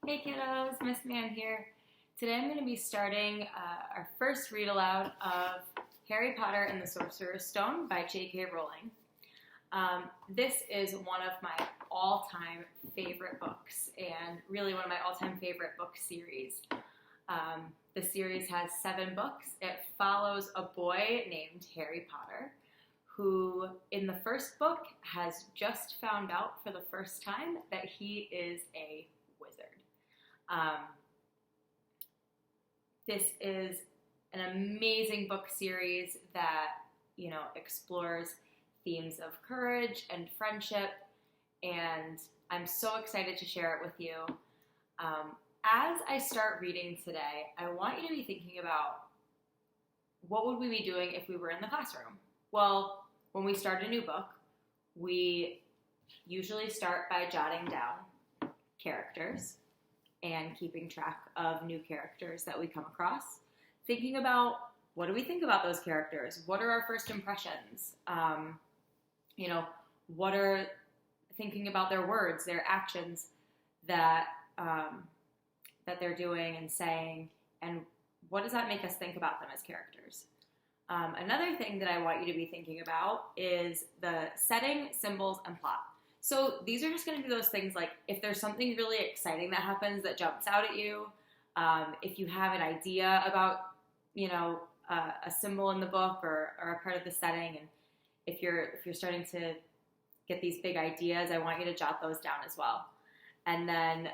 Hey kiddos, Miss Man here. Today I'm going to be starting our first read aloud of Harry Potter and the Sorcerer's Stone by J.K. Rowling. This is one of my all-time favorite books and really one of my all-time favorite book series. The series has 7 books. It follows a boy named Harry Potter who in the first book has just found out for the first time that he is a wizard. This is an amazing book series that, explores themes of courage and friendship, and I'm so excited to share it with you. As I start reading today, I want you to be thinking about what would we be doing if we were in the classroom? Well, when we start a new book, we usually start by jotting down characters and keeping track of new characters that we come across. Thinking about, what do we think about those characters? What are our first impressions? What are thinking about their words, their actions that they're doing and saying, and what does that make us think about them as characters? Another thing that I want you to be thinking about is the setting, symbols, and plot. So these are just going to be those things like if there's something really exciting that happens that jumps out at you, if you have an idea about, a symbol in the book or a part of the setting, and if you're starting to get these big ideas, I want you to jot those down as well. And then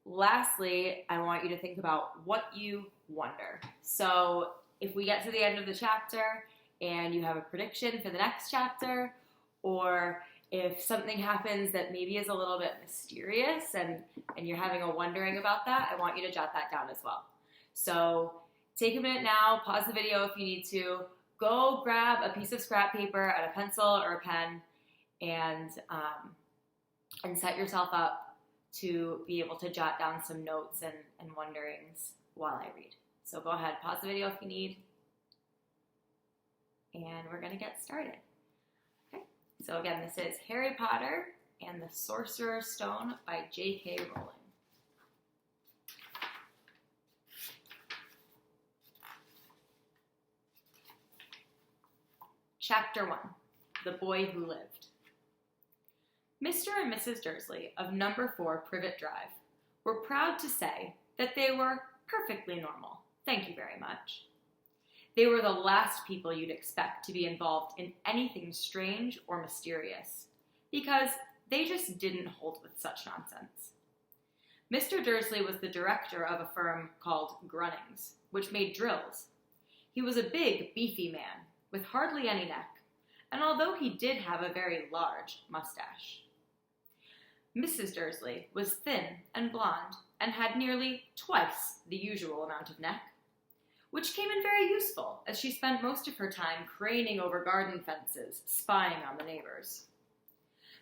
lastly, I want you to think about what you wonder. So if we get to the end of the chapter and you have a prediction for the next chapter, or if something happens that maybe is a little bit mysterious and you're having a wondering about that, I want you to jot that down as well. So take a minute now, pause the video if you need to, go grab a piece of scrap paper and a pencil or a pen and set yourself up to be able to jot down some notes and wonderings while I read. So go ahead, pause the video if you need, and we're going to get started. So again, this is Harry Potter and the Sorcerer's Stone by J.K. Rowling. Chapter 1, The Boy Who Lived. Mr. and Mrs. Dursley of number 4 Privet Drive were proud to say that they were perfectly normal, thank you very much. They were the last people you'd expect to be involved in anything strange or mysterious, because they just didn't hold with such nonsense. Mr. Dursley was the director of a firm called Grunnings, which made drills. He was a big, beefy man, with hardly any neck, and although he did have a very large mustache. Mrs. Dursley was thin and blonde, and had nearly twice the usual amount of neck, which came in very useful as she spent most of her time craning over garden fences, spying on the neighbors.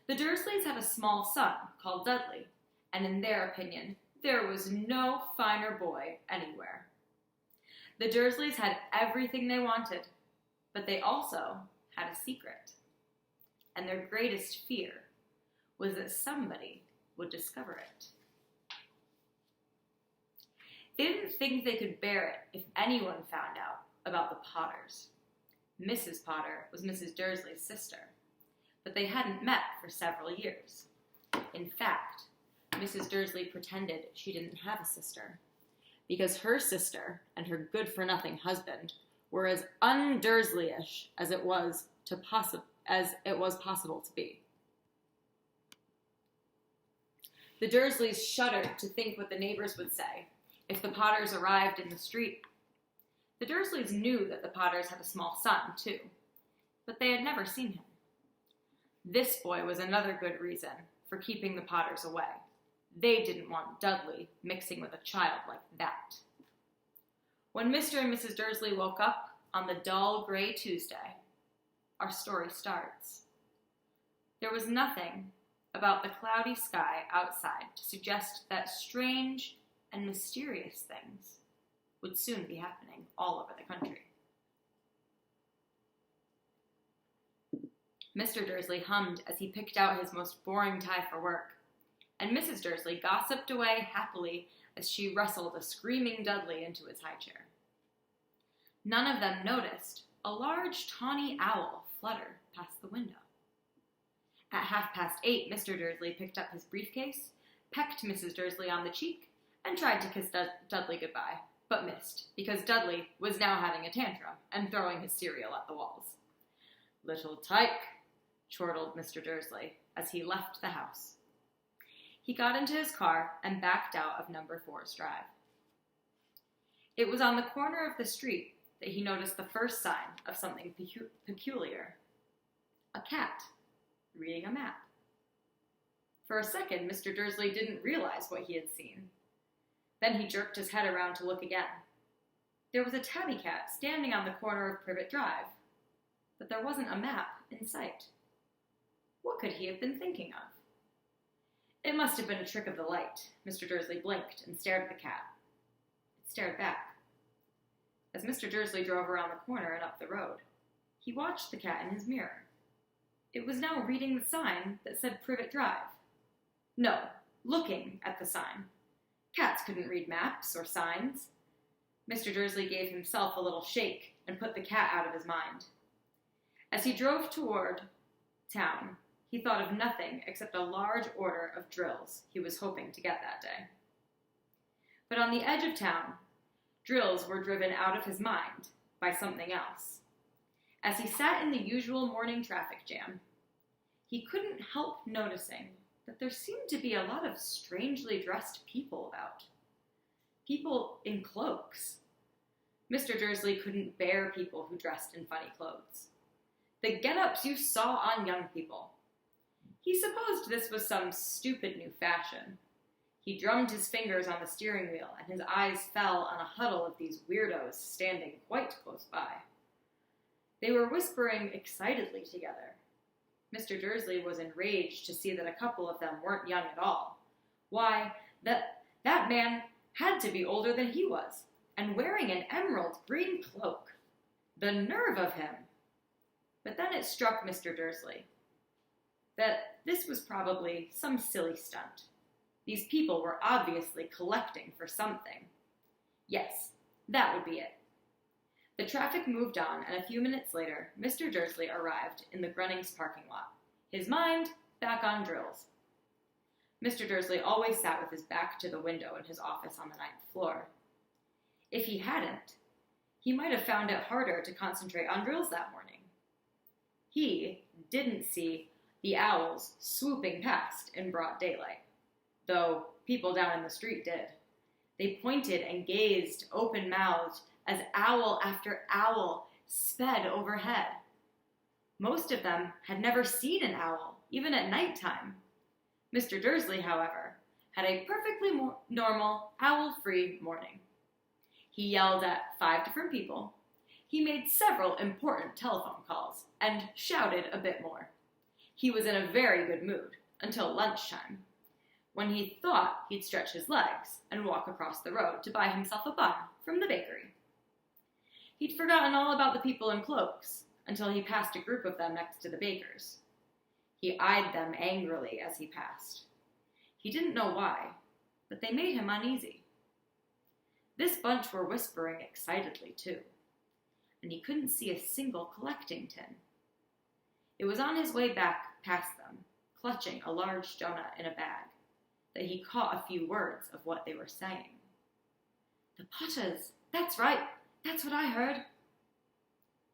The Dursleys had a small son called Dudley, and in their opinion, there was no finer boy anywhere. The Dursleys had everything they wanted, but they also had a secret, and their greatest fear was that somebody would discover it. They didn't think they could bear it if anyone found out about the Potters. Mrs. Potter was Mrs. Dursley's sister, but they hadn't met for several years. In fact, Mrs. Dursley pretended she didn't have a sister, because her sister and her good-for-nothing husband were as un-Dursleyish as it was possible to be. The Dursleys shuddered to think what the neighbors would say if the Potters arrived in the street. The Dursleys knew that the Potters had a small son, too, but they had never seen him. This boy was another good reason for keeping the Potters away. They didn't want Dudley mixing with a child like that. When Mr. and Mrs. Dursley woke up on the dull gray Tuesday, our story starts. There was nothing about the cloudy sky outside to suggest that strange and mysterious things would soon be happening all over the country. Mr. Dursley hummed as he picked out his most boring tie for work. and Mrs. Dursley gossiped away happily as she wrestled a screaming Dudley into his high chair. None of them noticed a large tawny owl flutter past the window. At 8:30, Mr. Dursley picked up his briefcase, pecked Mrs. Dursley on the cheek, and tried to kiss Dudley goodbye, but missed, because Dudley was now having a tantrum and throwing his cereal at the walls. "Little tyke," chortled Mr. Dursley as he left the house. He got into his car and backed out of number 4's drive. It was on the corner of the street that he noticed the first sign of something peculiar. A cat reading a map. For a second, Mr. Dursley didn't realize what he had seen. Then he jerked his head around to look again. There was a tabby cat standing on the corner of Privet Drive, but there wasn't a map in sight. What could he have been thinking of? It must have been a trick of the light. Mr. Dursley blinked and stared at the cat. It stared back. As Mr. Dursley drove around the corner and up the road, he watched the cat in his mirror. It was now reading the sign that said Privet Drive. No, looking at the sign. Cats couldn't read maps or signs. Mr. Dursley gave himself a little shake and put the cat out of his mind. As he drove toward town, he thought of nothing except a large order of drills he was hoping to get that day. But on the edge of town, drills were driven out of his mind by something else. As he sat in the usual morning traffic jam, he couldn't help noticing that there seemed to be a lot of strangely dressed people about. People in cloaks. Mr. Dursley couldn't bear people who dressed in funny clothes. The get-ups you saw on young people. He supposed this was some stupid new fashion. He drummed his fingers on the steering wheel, and his eyes fell on a huddle of these weirdos standing quite close by. They were whispering excitedly together. Mr. Dursley was enraged to see that a couple of them weren't young at all. Why, that man had to be older than he was, and wearing an emerald green cloak. The nerve of him! But then it struck Mr. Dursley that this was probably some silly stunt. These people were obviously collecting for something. Yes, that would be it. The traffic moved on, and a few minutes later, Mr. Dursley arrived in the Grunnings parking lot, his mind back on drills. Mr. Dursley always sat with his back to the window in his office on the 9th floor. If he hadn't, he might have found it harder to concentrate on drills that morning. He didn't see the owls swooping past in broad daylight, though people down in the street did. They pointed and gazed open-mouthed as owl after owl sped overhead. Most of them had never seen an owl, even at nighttime. Mr. Dursley, however, had a perfectly normal, owl-free morning. He yelled at 5 different people. He made several important telephone calls and shouted a bit more. He was in a very good mood until lunchtime, when he thought he'd stretch his legs and walk across the road to buy himself a bun from the bakery. He'd forgotten all about the people in cloaks until he passed a group of them next to the baker's. He eyed them angrily as he passed. He didn't know why, but they made him uneasy. This bunch were whispering excitedly, too, and he couldn't see a single collecting tin. It was on his way back past them, clutching a large donut in a bag, that he caught a few words of what they were saying. "The Potters! That's right! That's what I heard!"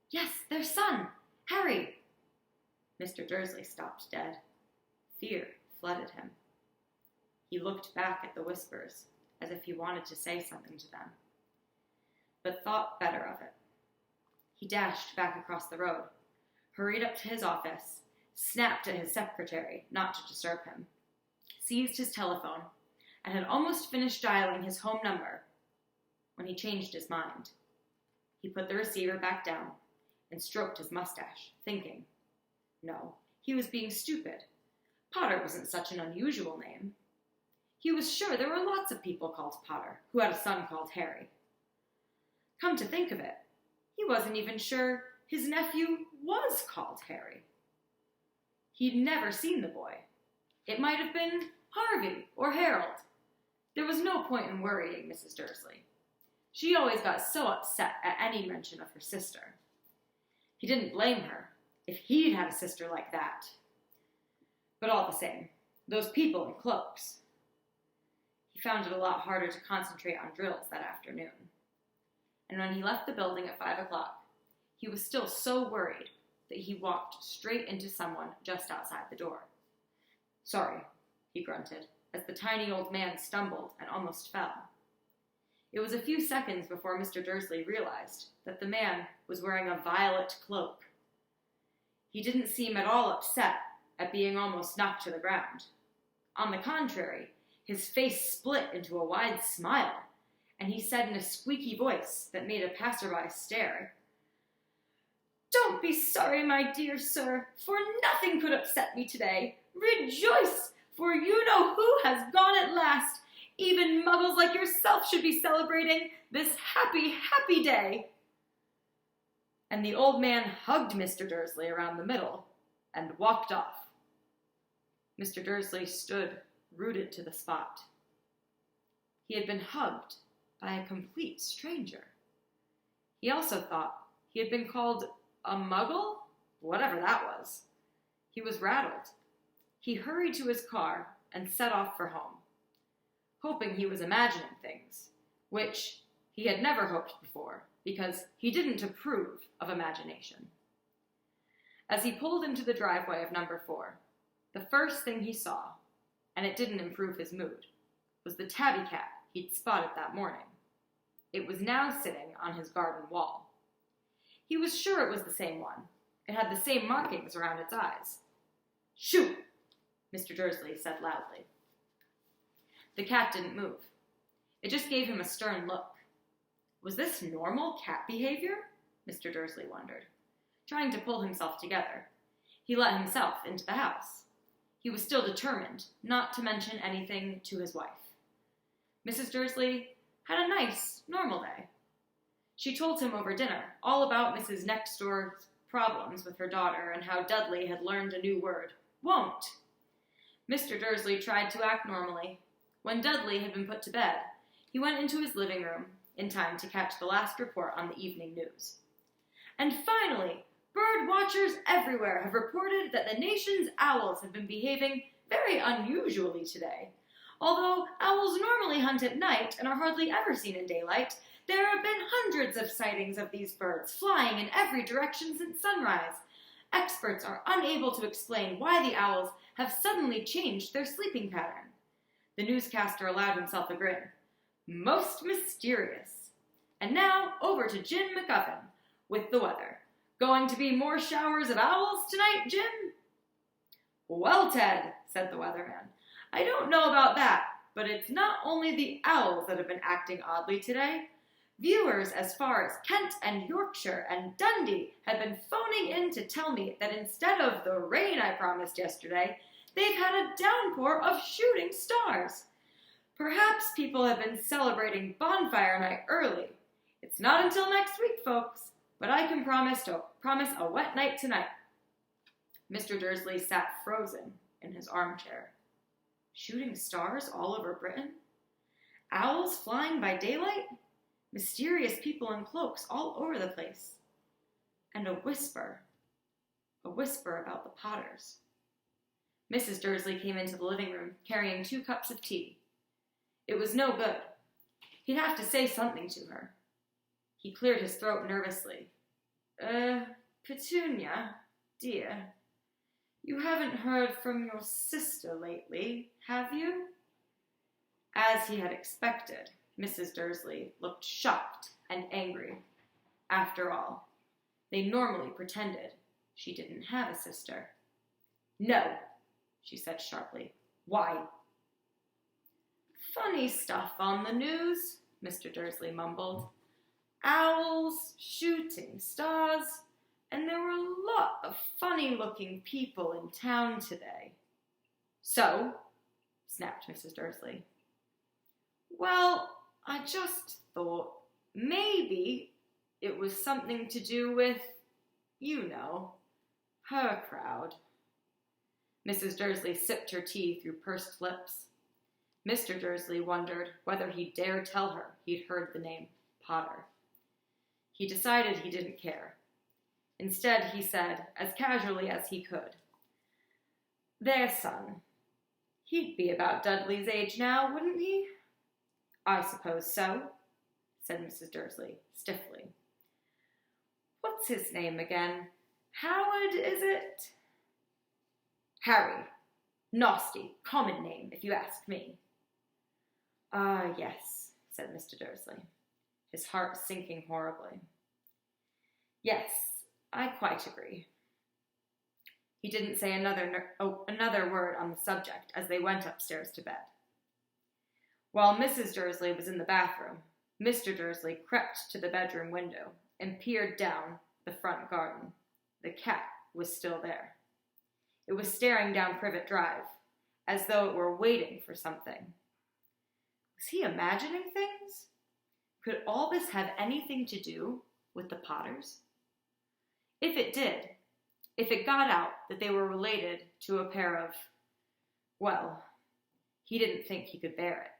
"Yes, their son! Harry!" Mr. Dursley stopped dead. Fear flooded him. He looked back at the whispers, as if he wanted to say something to them, but thought better of it. He dashed back across the road, hurried up to his office, snapped at his secretary not to disturb him, seized his telephone, and had almost finished dialing his home number when he changed his mind. He put the receiver back down and stroked his mustache, thinking, no, he was being stupid. Potter wasn't such an unusual name. He was sure there were lots of people called Potter who had a son called Harry. Come to think of it, he wasn't even sure his nephew was called Harry. He'd never seen the boy. It might have been Harvey or Harold. There was no point in worrying Mrs. Dursley. She always got so upset at any mention of her sister. He didn't blame her if he'd had a sister like that. But all the same, those people in cloaks. He found it a lot harder to concentrate on drills that afternoon. And when he left the building at 5 o'clock, he was still so worried that he walked straight into someone just outside the door. "Sorry," he grunted, as the tiny old man stumbled and almost fell. It was a few seconds before Mr. Dursley realized that the man was wearing a violet cloak. He didn't seem at all upset at being almost knocked to the ground. On the contrary, his face split into a wide smile, and he said in a squeaky voice that made a passerby stare, "Don't be sorry, my dear sir, for nothing could upset me today. Rejoice, for you know who has gone at last. Even muggles like yourself should be celebrating this happy, happy day." And the old man hugged Mr. Dursley around the middle and walked off. Mr. Dursley stood rooted to the spot. He had been hugged by a complete stranger. He also thought he had been called a muggle, whatever that was. He was rattled. He hurried to his car and set off for home, hoping he was imagining things, which he had never hoped before, because he didn't approve of imagination. As he pulled into the driveway of number 4, the first thing he saw, and it didn't improve his mood, was the tabby cat he'd spotted that morning. It was now sitting on his garden wall. He was sure it was the same one. It had the same markings around its eyes. "Shoo!" Mr. Dursley said loudly. The cat didn't move. It just gave him a stern look. Was this normal cat behavior? Mr. Dursley wondered. Trying to pull himself together, he let himself into the house. He was still determined not to mention anything to his wife. Mrs. Dursley had a nice, normal day. She told him over dinner all about Mrs. Nextdoor's problems with her daughter and how Dudley had learned a new word, won't. Mr. Dursley tried to act normally. When Dudley had been put to bed, he went into his living room in time to catch the last report on the evening news. "And finally, bird watchers everywhere have reported that the nation's owls have been behaving very unusually today. Although owls normally hunt at night and are hardly ever seen in daylight, there have been hundreds of sightings of these birds flying in every direction since sunrise. Experts are unable to explain why the owls have suddenly changed their sleeping pattern." The newscaster allowed himself a grin. "Most mysterious. And now over to Jim McGuffin with the weather. Going to be more showers of owls tonight, Jim?" "Well, Ted," said the weatherman, "I don't know about that, but it's not only the owls that have been acting oddly today. Viewers as far as Kent and Yorkshire and Dundee have been phoning in to tell me that instead of the rain I promised yesterday, they've had a downpour of shooting stars. Perhaps people have been celebrating bonfire night early. It's not until next week, folks, but I can promise a wet night tonight." Mr. Dursley sat frozen in his armchair. Shooting stars all over Britain? Owls flying by daylight? Mysterious people in cloaks all over the place. And a whisper about the Potters. Mrs. Dursley came into the living room carrying 2 cups of tea. It was no good. He'd have to say something to her. He cleared his throat nervously. Petunia, dear, you haven't heard from your sister lately, have you?" As he had expected, Mrs. Dursley looked shocked and angry. After all, they normally pretended she didn't have a sister. "No," she said sharply. "Why?" "Funny stuff on the news," Mr. Dursley mumbled. "Owls, shooting stars, and there were a lot of funny-looking people in town today." "So?" snapped Mrs. Dursley. "Well, I just thought maybe it was something to do with, you know, her crowd." Mrs. Dursley sipped her tea through pursed lips. Mr. Dursley wondered whether he dare tell her he'd heard the name Potter. He decided he didn't care. Instead, he said, as casually as he could, "Their son. He'd be about Dudley's age now, wouldn't he?" "I suppose so," said Mrs. Dursley, stiffly. "What's his name again? Howard, is it?" "Harry. Nasty, common name, if you ask me." "Ah, yes," said Mr. Dursley, his heart sinking horribly. "Yes, I quite agree." He didn't say another word on the subject as they went upstairs to bed. While Mrs. Dursley was in the bathroom, Mr. Dursley crept to the bedroom window and peered down the front garden. The cat was still there. It was staring down Privet Drive, as though it were waiting for something. Was he imagining things? Could all this have anything to do with the Potters? If it did, if it got out that they were related to a pair of, well, he didn't think he could bear it.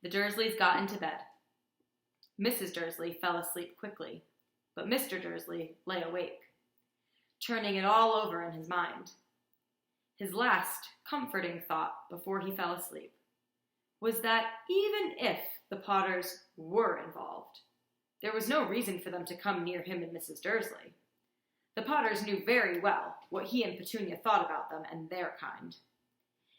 The Dursleys got into bed. Mrs. Dursley fell asleep quickly, but Mr. Dursley lay awake, turning it all over in his mind. His last comforting thought before he fell asleep was that even if the Potters were involved, there was no reason for them to come near him and Mrs. Dursley. The Potters knew very well what he and Petunia thought about them and their kind.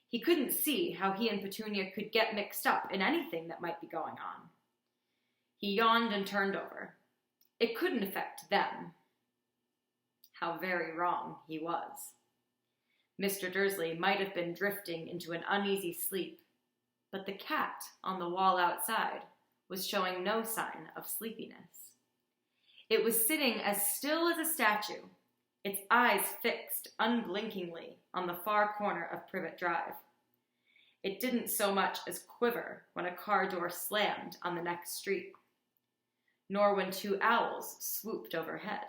He couldn't see how he and Petunia could get mixed up in anything that might be going on. He yawned and turned over. It couldn't affect them. How very wrong he was. Mr. Dursley might have been drifting into an uneasy sleep, but the cat on the wall outside was showing no sign of sleepiness. It was sitting as still as a statue, its eyes fixed unblinkingly on the far corner of Privet Drive. It didn't so much as quiver when a car door slammed on the next street, nor when two owls swooped overhead.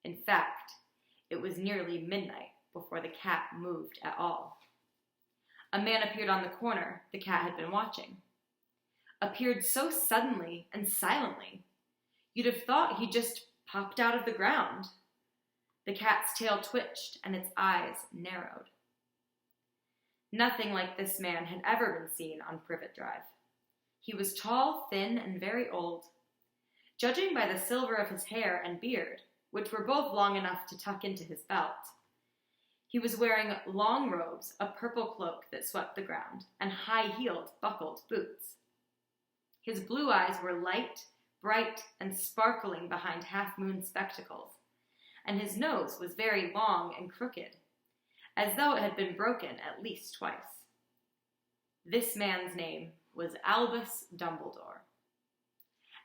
In fact, it was nearly midnight before the cat moved at all. A man appeared on the corner the cat had been watching. Appeared so suddenly and silently, you'd have thought he just popped out of the ground. The cat's tail twitched and its eyes narrowed. Nothing like this man had ever been seen on Privet Drive. He was tall, thin, and very old. Judging by the silver of his hair and beard, which were both long enough to tuck into his belt, he was wearing long robes, a purple cloak that swept the ground, and high-heeled, buckled boots. His blue eyes were light, bright, and sparkling behind half-moon spectacles, and his nose was very long and crooked, as though it had been broken at least twice. This man's name was Albus Dumbledore.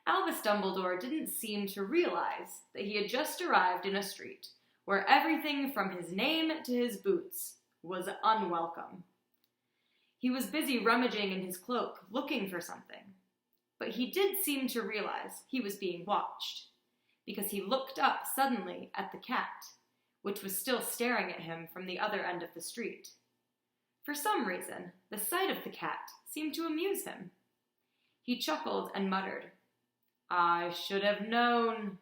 Albus Dumbledore didn't seem to realize that he had just arrived in a street where everything from his name to his boots was unwelcome. He was busy rummaging in his cloak, looking for something, but he did seem to realize he was being watched, because he looked up suddenly at the cat, which was still staring at him from the other end of the street. For some reason, the sight of the cat seemed to amuse him. He chuckled and muttered, "I should have known."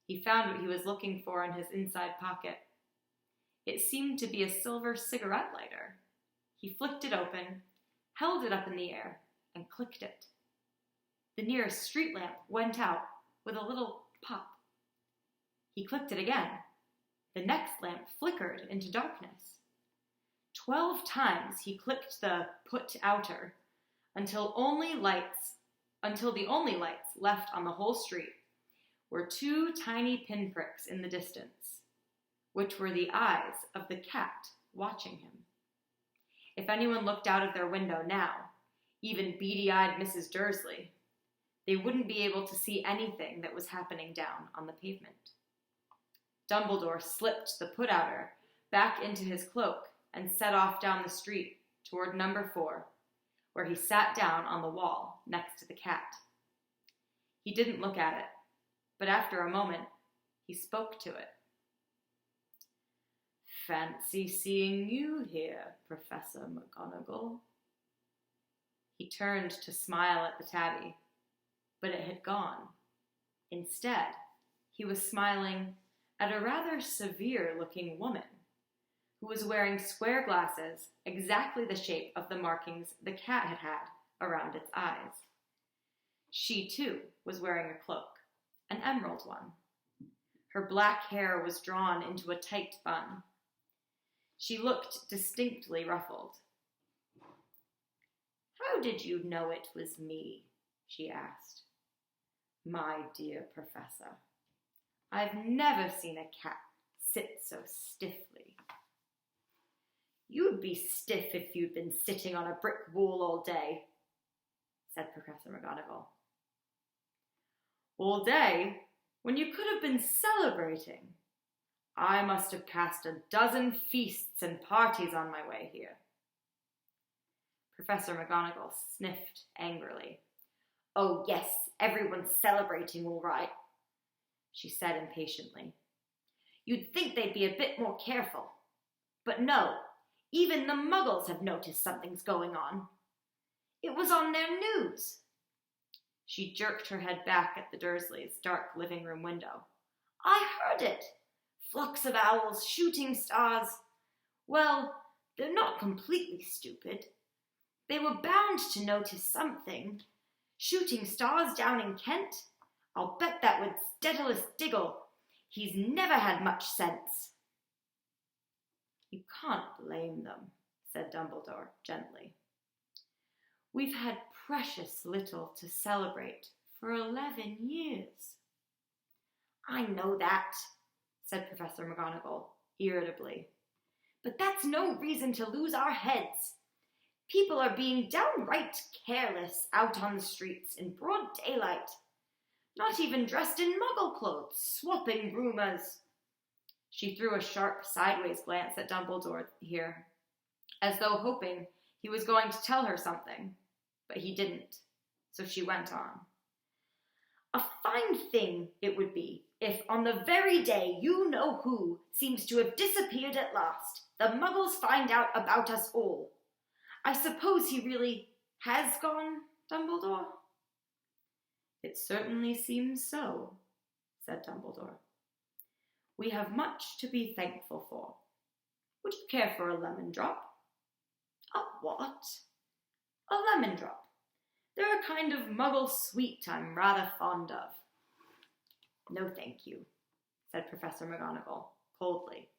He found what he was looking for in his inside pocket. It seemed to be a silver cigarette lighter. He flicked it open, held it up in the air, and clicked it. The nearest street lamp went out with a little pop. He clicked it again. The next lamp flickered into darkness. 12 times he clicked the put outer until the only lights left on the whole street were 2 tiny pinpricks in the distance, which were the eyes of the cat watching him. If anyone looked out of their window now, even beady-eyed Mrs. Dursley, they wouldn't be able to see anything that was happening down on the pavement. Dumbledore slipped the put-outer back into his cloak and set off down the street toward number 4, where he sat down on the wall next to the cat. He didn't look at it, but after a moment, he spoke to it. Fancy seeing you here, Professor McGonagall. He turned to smile at the tabby, but it had gone. Instead, he was smiling at a rather severe-looking woman who was wearing square glasses exactly the shape of the markings the cat had had around its eyes. She, too, was wearing a cloak, an emerald one. Her black hair was drawn into a tight bun. She looked distinctly ruffled. "How did you know it was me?" she asked. "My dear Professor, I've never seen a cat sit so stiffly." "You'd be stiff if you'd been sitting on a brick wall all day," said Professor McGonagall. "All day? When you could have been celebrating. I must have cast a dozen feasts and parties on my way here." Professor McGonagall sniffed angrily. "Oh, yes, everyone's celebrating all right," she said impatiently. "You'd think they'd be a bit more careful. But no, even the Muggles have noticed something's going on. It was on their news." She jerked her head back at the Dursleys' dark living room window. "I heard it. Flocks of owls, shooting stars. Well, they're not completely stupid. They were bound to notice something. Shooting stars down in Kent? I'll bet that was Daedalus Diggle. He's never had much sense." "You can't blame them," said Dumbledore gently. "We've had precious little to celebrate for 11 years. "I know that," said Professor McGonagall irritably. "But that's no reason to lose our heads. People are being downright careless out on the streets in broad daylight, not even dressed in Muggle clothes, swapping rumours." She threw a sharp sideways glance at Dumbledore here, as though hoping he was going to tell her something, but he didn't, so she went on. "A fine thing it would be if, on the very day you-know-who seems to have disappeared at last, the Muggles find out about us all. I suppose he really has gone, Dumbledore?" "It certainly seems so," said Dumbledore. "We have much to be thankful for. Would you care for a lemon drop?" "A what?" "A lemon drop. They're a kind of Muggle sweet I'm rather fond of." "No, thank you," said Professor McGonagall coldly,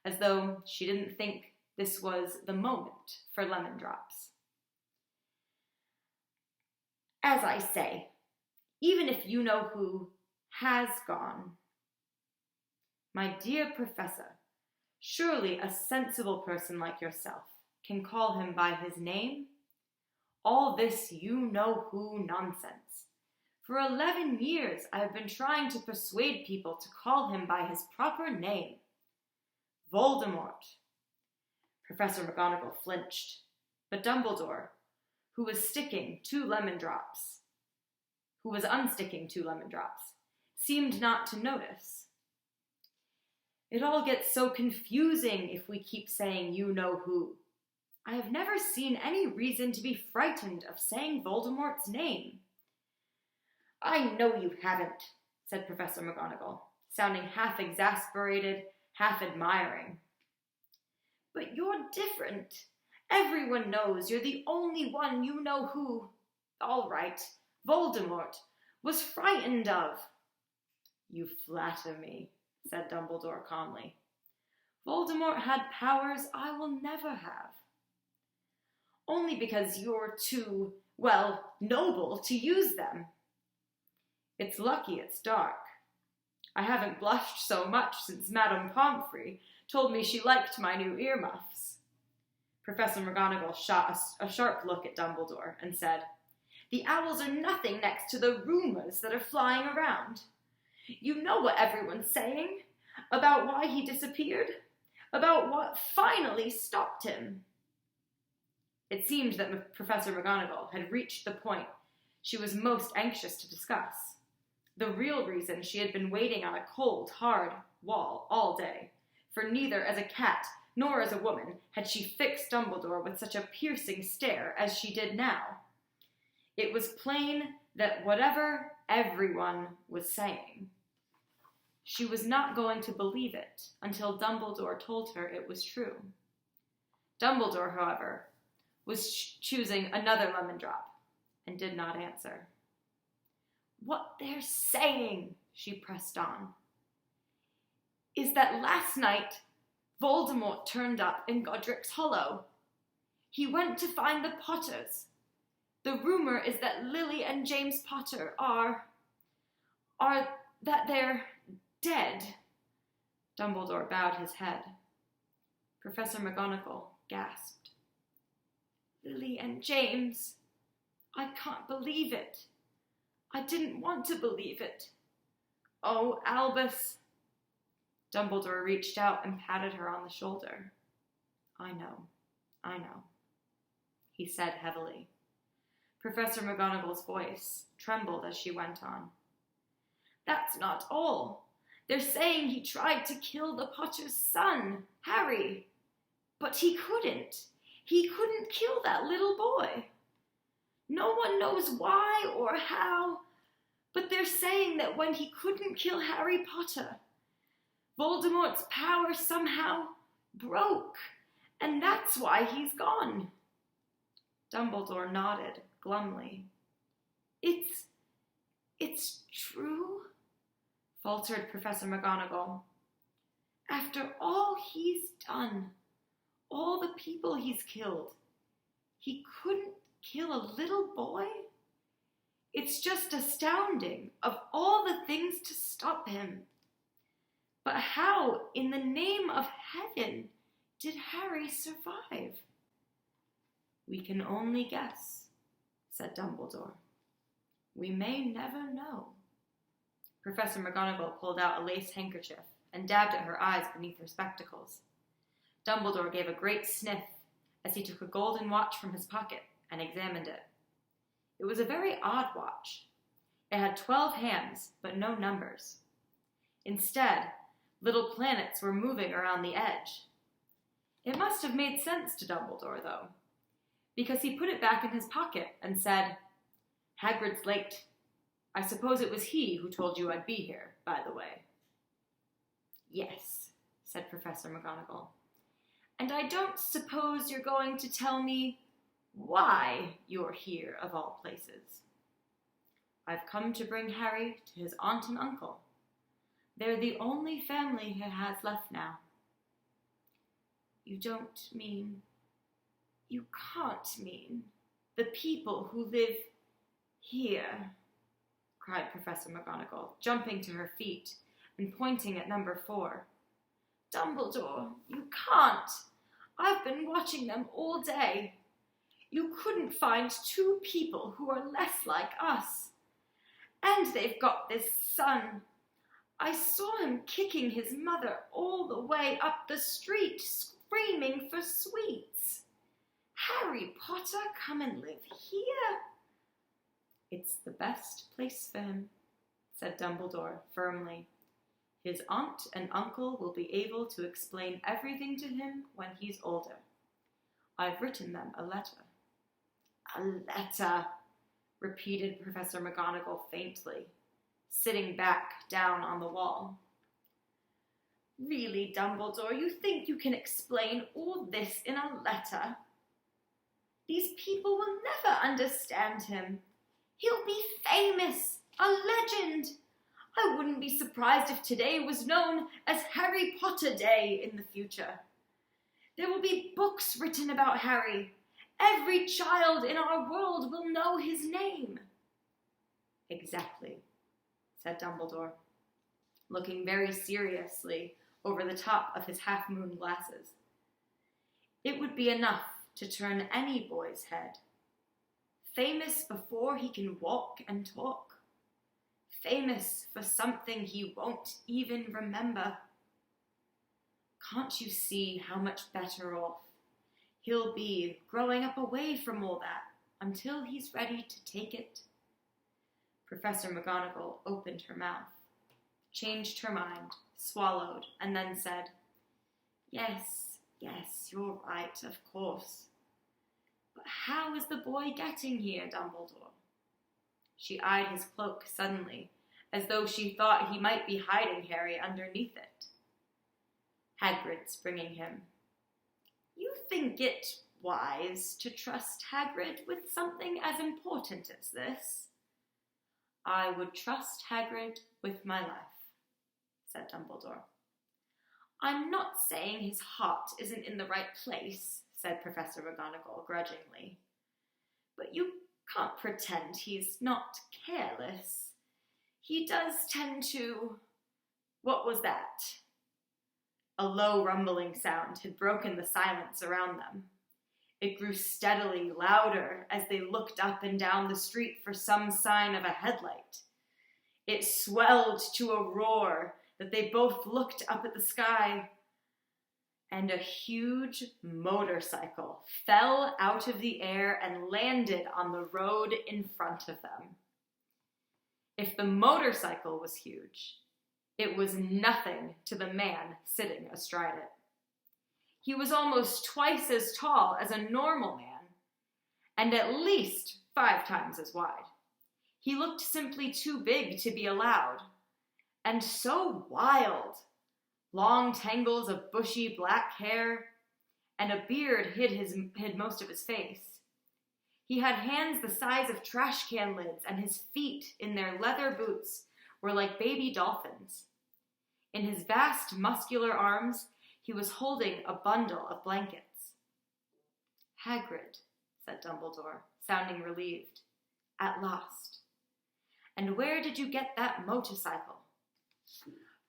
as though she didn't think this was the moment for lemon drops. "As I say, even if you-know-who has gone." "My dear Professor, surely a sensible person like yourself can call him by his name? All this you-know-who nonsense. For 11 years I have been trying to persuade people to call him by his proper name. Voldemort." Professor McGonagall flinched, but Dumbledore, who was unsticking 2 lemon drops, seemed not to notice. "It all gets so confusing if we keep saying you-know-who. I have never seen any reason to be frightened of saying Voldemort's name." "I know you haven't," said Professor McGonagall, sounding half exasperated, half admiring. "But you're different. Everyone knows you're the only one you-know-who, all right, Voldemort, was frightened of." "You flatter me," said Dumbledore calmly. "Voldemort had powers I will never have." "Only because you're too, well, noble to use them." "It's lucky it's dark. I haven't blushed so much since Madame Pomfrey told me she liked my new earmuffs." Professor McGonagall shot a sharp look at Dumbledore and said, "The owls are nothing next to the rumors that are flying around. You know what everyone's saying about why he disappeared, about what finally stopped him." It seemed that Professor McGonagall had reached the point she was most anxious to discuss. The real reason she had been waiting on a cold, hard wall all day for neither as a cat nor as a woman had she fixed Dumbledore with such a piercing stare as she did now. It was plain that whatever everyone was saying, she was not going to believe it until Dumbledore told her it was true. Dumbledore, however, was choosing another lemon drop and did not answer. "What they're saying," she pressed on, "is that last night Voldemort turned up in Godric's Hollow. He went to find the Potters. The rumor is that Lily and James Potter are that they're dead." Dumbledore bowed his head. Professor McGonagall gasped. "Lily and James? I can't believe it. I didn't want to believe it. Oh, Albus." Dumbledore reached out and patted her on the shoulder. I know, he said heavily. Professor McGonagall's voice trembled as she went on. "That's not all. They're saying he tried to kill the Potter's son, Harry. But he couldn't. He couldn't kill that little boy. No one knows why or how, but they're saying that when he couldn't kill Harry Potter, Voldemort's power somehow broke, and that's why he's gone." Dumbledore nodded glumly. It's true?" faltered Professor McGonagall. "After all he's done, all the people he's killed, he couldn't kill a little boy? It's just astounding, of all the things to stop him. But how, in the name of heaven, did Harry survive?" "We can only guess," said Dumbledore. "We may never know." Professor McGonagall pulled out a lace handkerchief and dabbed at her eyes beneath her spectacles. Dumbledore gave a great sniff as he took a golden watch from his pocket and examined it. It was a very odd watch. It had 12 hands, but no numbers. Instead, little planets were moving around the edge. It must have made sense to Dumbledore, though, because he put it back in his pocket and said, "Hagrid's late. I suppose it was he who told you I'd be here, by the way." "Yes," said Professor McGonagall. "And I don't suppose you're going to tell me why you're here, of all places." "I've come to bring Harry to his aunt and uncle. They're the only family he has left now." You can't mean the people who live here," cried Professor McGonagall, jumping to her feet and pointing at number 4. "Dumbledore, you can't. I've been watching them all day. You couldn't find 2 people who are less like us. And they've got this son. I saw him kicking his mother all the way up the street, screaming for sweets. Harry Potter come and live here?" "It's the best place for him," said Dumbledore firmly. "His aunt and uncle will be able to explain everything to him when he's older. I've written them a letter." "A letter," repeated Professor McGonagall faintly, sitting back down on the wall. "Really, Dumbledore, you think you can explain all this in a letter? These people will never understand him. He'll be famous, a legend. I wouldn't be surprised if today was known as Harry Potter Day in the future. There will be books written about Harry. Every child in our world will know his name." "Exactly," said Dumbledore, looking very seriously over the top of his half-moon glasses. "It would be enough to turn any boy's head. Famous before he can walk and talk. Famous for something he won't even remember. Can't you see how much better off he'll be growing up away from all that until he's ready to take it?" Professor McGonagall opened her mouth, changed her mind, swallowed, and then said, Yes, you're right, of course. But how is the boy getting here, Dumbledore? She eyed his cloak suddenly, as though she thought he might be hiding Harry underneath it. Hagrid's bringing him. You think it wise to trust Hagrid with something as important as this? I would trust Hagrid with my life, said Dumbledore. I'm not saying his heart isn't in the right place, said Professor McGonagall grudgingly. But you can't pretend he's not careless. He does tend to... What was that? A low rumbling sound had broken the silence around them. It grew steadily louder as they looked up and down the street for some sign of a headlight. It swelled to a roar that they both looked up at the sky, and a huge motorcycle fell out of the air and landed on the road in front of them. If the motorcycle was huge, it was nothing to the man sitting astride it. He was almost twice as tall as a normal man, and at least 5 times as wide. He looked simply too big to be allowed, and so wild. Long tangles of bushy black hair, and a beard hid most of his face. He had hands the size of trash can lids, and his feet, in their leather boots, were like baby dolphins. In his vast, muscular arms, he was holding a bundle of blankets. Hagrid, said Dumbledore, sounding relieved. At last. And where did you get that motorcycle?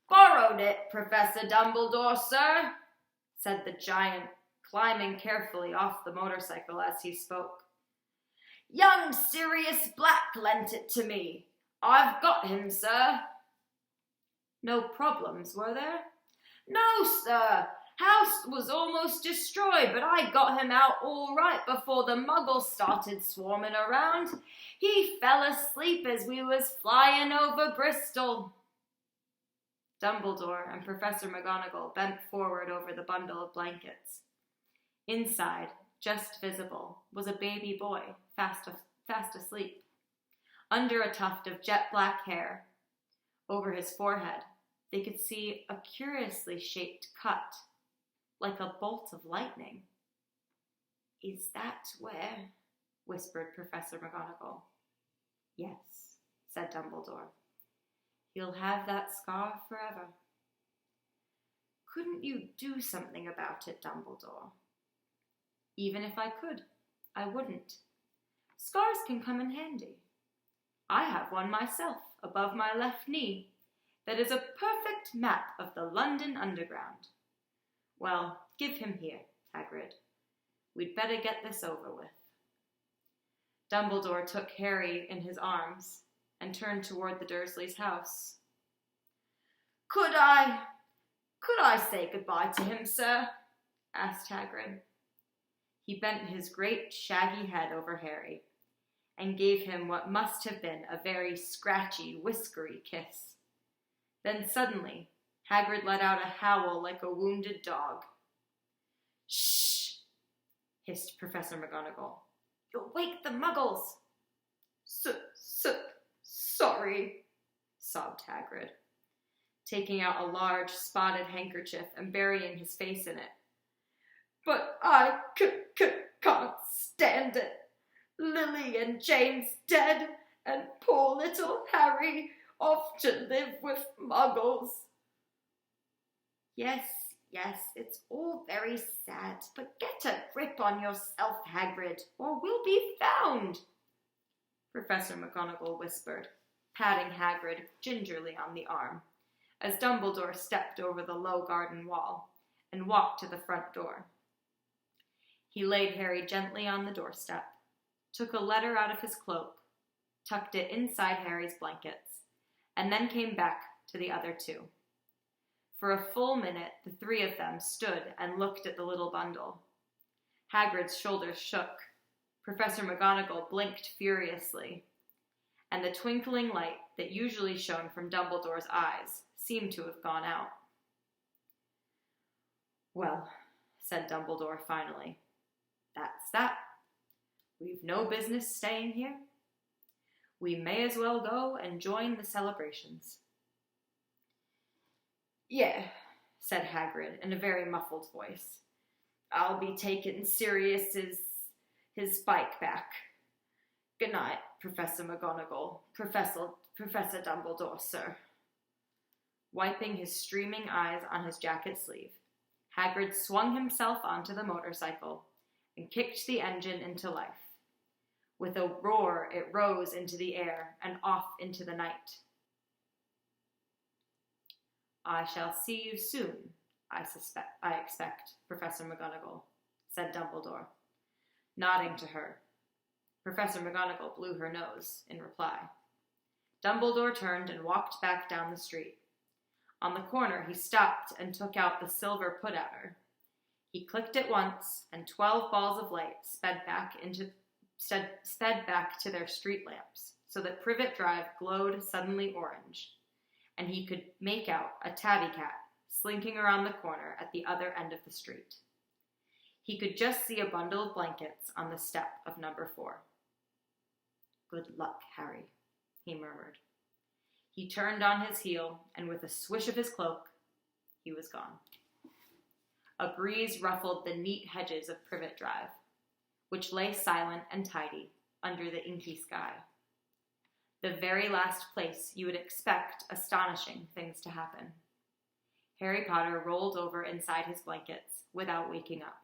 Borrowed it, Professor Dumbledore, sir, said the giant, climbing carefully off the motorcycle as he spoke. Young Sirius Black lent it to me. I've got him, sir. No problems, were there? No, sir. House was almost destroyed, but I got him out all right before the muggles started swarming around. He fell asleep as we was flying over Bristol. Dumbledore and Professor McGonagall bent forward over the bundle of blankets. Inside, just visible, was a baby boy, fast asleep. Under a tuft of jet-black hair, over his forehead, they could see a curiously shaped cut, like a bolt of lightning. Is that where? Whispered Professor McGonagall. Yes, said Dumbledore. He'll have that scar forever. Couldn't you do something about it, Dumbledore? Even if I could, I wouldn't. Scars can come in handy. I have one myself, above my left knee, that is a perfect map of the London Underground. Well, give him here, Hagrid. We'd better get this over with. Dumbledore took Harry in his arms and turned toward the Dursleys' house. Could I say goodbye to him, sir? Asked Hagrid. He bent his great shaggy head over Harry and gave him what must have been a very scratchy, whiskery kiss. Then suddenly, Hagrid let out a howl like a wounded dog. Shh! Hissed Professor McGonagall. You'll wake the muggles! Sorry, sobbed Hagrid, taking out a large spotted handkerchief and burying his face in it. But I can't stand it. Lily and James dead, and poor little Harry off to live with muggles. Yes, it's all very sad, but get a grip on yourself, Hagrid, or we'll be found, Professor McGonagall whispered, patting Hagrid gingerly on the arm, as Dumbledore stepped over the low garden wall and walked to the front door. He laid Harry gently on the doorstep, took a letter out of his cloak, tucked it inside Harry's blankets, and then came back to the other two. For a full minute, the 3 of them stood and looked at the little bundle. Hagrid's shoulders shook. Professor McGonagall blinked furiously, and the twinkling light that usually shone from Dumbledore's eyes seemed to have gone out. Well, said Dumbledore finally, that's that. We've no business staying here. We may as well go and join the celebrations. Yeah, said Hagrid in a very muffled voice. I'll be taking Sirius's his bike back. Good night, Professor McGonagall. Professor Dumbledore, sir. Wiping his streaming eyes on his jacket sleeve, Hagrid swung himself onto the motorcycle and kicked the engine into life. With a roar, it rose into the air and off into the night. I shall see you soon, I expect, Professor McGonagall, said Dumbledore, nodding to her. Professor McGonagall blew her nose in reply. Dumbledore turned and walked back down the street. On the corner, he stopped and took out the silver put-outer. He clicked it once, and 12 balls of light sped back to their street lamps, so that Privet Drive glowed suddenly orange, and he could make out a tabby cat slinking around the corner at the other end of the street. He could just see a bundle of blankets on the step of number 4. Good luck, Harry, he murmured. He turned on his heel, and with a swish of his cloak, he was gone. A breeze ruffled the neat hedges of Privet Drive, which lay silent and tidy under the inky sky. The very last place you would expect astonishing things to happen. Harry Potter rolled over inside his blankets without waking up.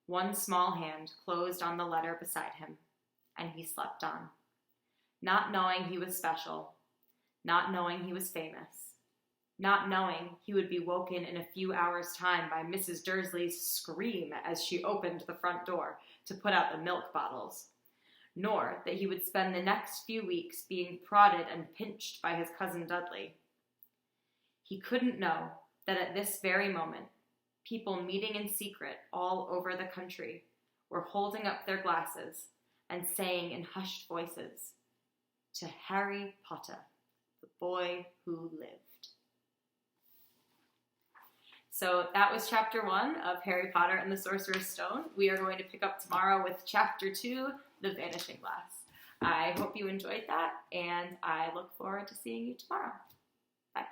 One small hand closed on the letter beside him, and he slept on, not knowing he was special, not knowing he was famous, not knowing he would be woken in a few hours' time by Mrs. Dursley's scream as she opened the front door to put out the milk bottles, nor that he would spend the next few weeks being prodded and pinched by his cousin Dudley. He couldn't know that at this very moment, people meeting in secret all over the country were holding up their glasses and saying in hushed voices, "To Harry Potter, the boy who lived." So that was chapter 1 of Harry Potter and the Sorcerer's Stone. We are going to pick up tomorrow with chapter 2, The Vanishing Glass. I hope you enjoyed that, and I look forward to seeing you tomorrow. Bye.